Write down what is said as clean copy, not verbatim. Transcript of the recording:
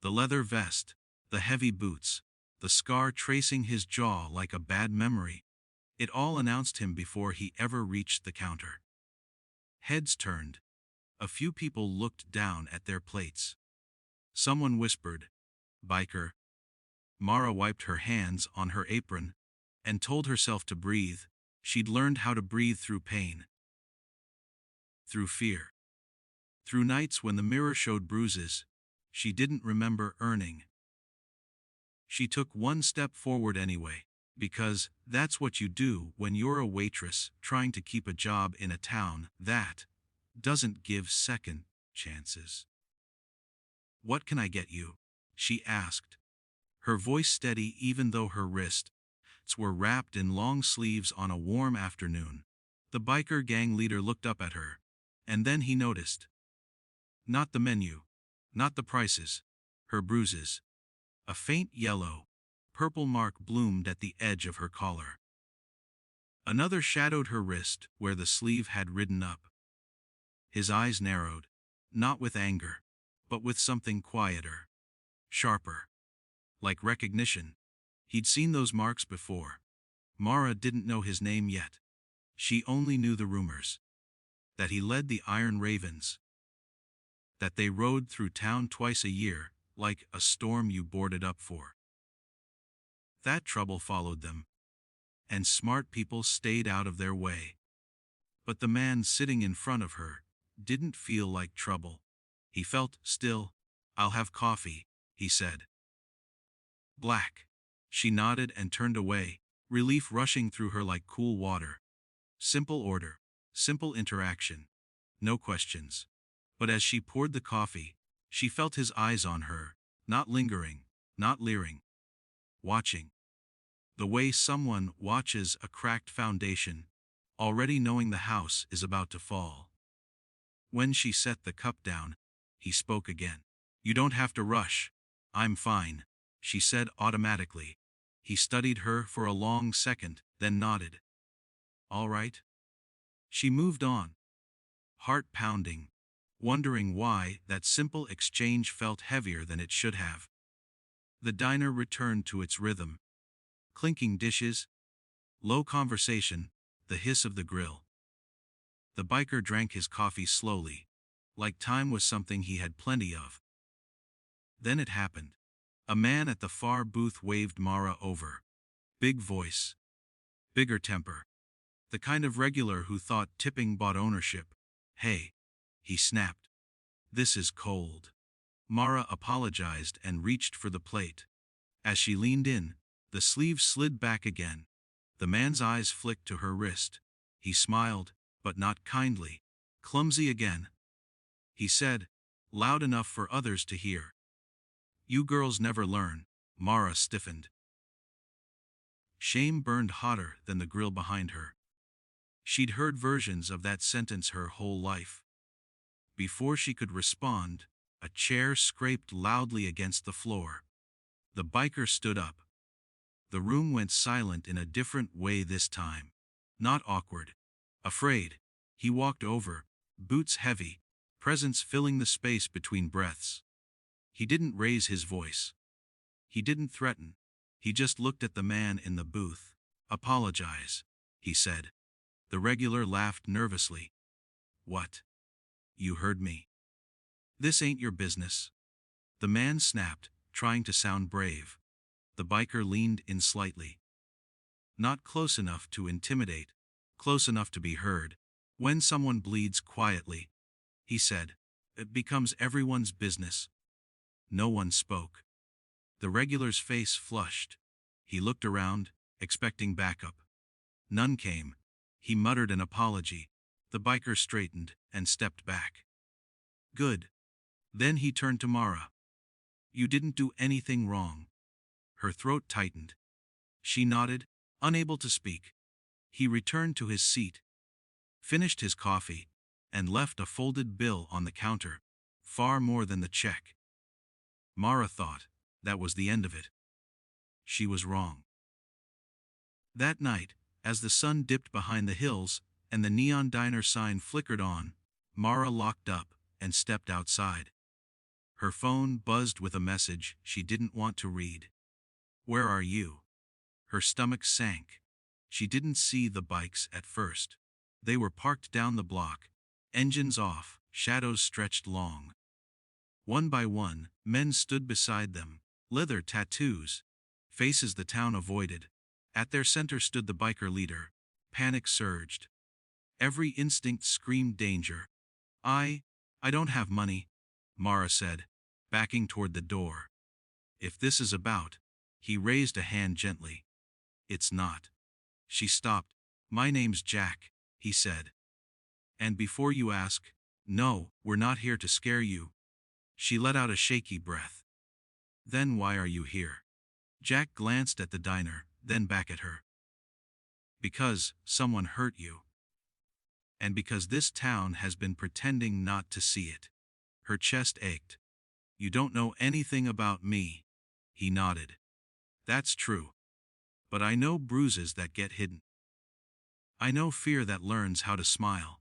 The leather vest, the heavy boots, the scar tracing his jaw like a bad memory. It all announced him before he ever reached the counter. Heads turned. A few people looked down at their plates. Someone whispered, "Biker." Mara wiped her hands on her apron and told herself to breathe. She'd learned how to breathe through pain, through fear, through nights when the mirror showed bruises she didn't remember earning. She took one step forward anyway, because that's what you do when you're a waitress trying to keep a job in a town that doesn't give second chances. "What can I get you?" she asked, her voice steady even though her wrists were wrapped in long sleeves on a warm afternoon. The biker gang leader looked up at her, and then he noticed. Not the menu, not the prices, her bruises. A faint yellow, purple mark bloomed at the edge of her collar. Another shadowed her wrist where the sleeve had ridden up. His eyes narrowed, not with anger, but with something quieter, sharper. Like recognition. He'd seen those marks before. Mara didn't know his name yet. She only knew the rumors. That he led the Iron Ravens. That they rode through town twice a year, like a storm you boarded up for. That trouble followed them. And smart people stayed out of their way. But the man sitting in front of her didn't feel like trouble. He felt still. "I'll have coffee," he said. "Black." She nodded and turned away, relief rushing through her like cool water. Simple order, simple interaction, no questions. But as she poured the coffee, she felt his eyes on her, not lingering, not leering. Watching. The way someone watches a cracked foundation, already knowing the house is about to fall. When she set the cup down, he spoke again. "You don't have to rush. I'm fine," she said automatically. He studied her for a long second, then nodded. "All right." She moved on, heart pounding, wondering why that simple exchange felt heavier than it should have. The diner returned to its rhythm. Clinking dishes, low conversation, the hiss of the grill. The biker drank his coffee slowly, like time was something he had plenty of. Then it happened. A man at the far booth waved Mara over. Big voice. Bigger temper. The kind of regular who thought tipping bought ownership. "Hey," he snapped. "This is cold." Mara apologized and reached for the plate. As she leaned in, the sleeve slid back again. The man's eyes flicked to her wrist. He smiled, but not kindly. "Clumsy again," he said, loud enough for others to hear. "You girls never learn." Mara stiffened. Shame burned hotter than the grill behind her. She'd heard versions of that sentence her whole life. Before she could respond, a chair scraped loudly against the floor. The biker stood up. The room went silent in a different way this time. Not awkward. Afraid. He walked over, boots heavy, presence filling the space between breaths. He didn't raise his voice. He didn't threaten. He just looked at the man in the booth. "Apologize," he said. The regular laughed nervously. "What? You heard me. This ain't your business." The man snapped, trying to sound brave. The biker leaned in slightly. Not close enough to intimidate, close enough to be heard. "When someone bleeds quietly," he said, "it becomes everyone's business." No one spoke. The regular's face flushed. He looked around, expecting backup. None came. He muttered an apology. The biker straightened and stepped back. "Good." Then he turned to Mara. "You didn't do anything wrong." Her throat tightened. She nodded, unable to speak. He returned to his seat, finished his coffee, and left a folded bill on the counter. Far more than the check. Mara thought that was the end of it. She was wrong. That night, as the sun dipped behind the hills and the neon diner sign flickered on, Mara locked up and stepped outside. Her phone buzzed with a message she didn't want to read. "Where are you?" Her stomach sank. She didn't see the bikes at first. They were parked down the block, engines off, shadows stretched long. One by one, men stood beside them, leather tattoos, faces the town avoided. At their center stood the biker leader. Panic surged. Every instinct screamed danger. I don't have money," Mara said, backing toward the door. "If this is about," he raised a hand gently. "It's not." She stopped. "My name's Jack," he said. "And before you ask, no, we're not here to scare you." She let out a shaky breath. "Then why are you here?" Jack glanced at the diner, then back at her. "Because someone hurt you. And because this town has been pretending not to see it." Her chest ached. "You don't know anything about me." He nodded. "That's true. But I know bruises that get hidden. I know fear that learns how to smile."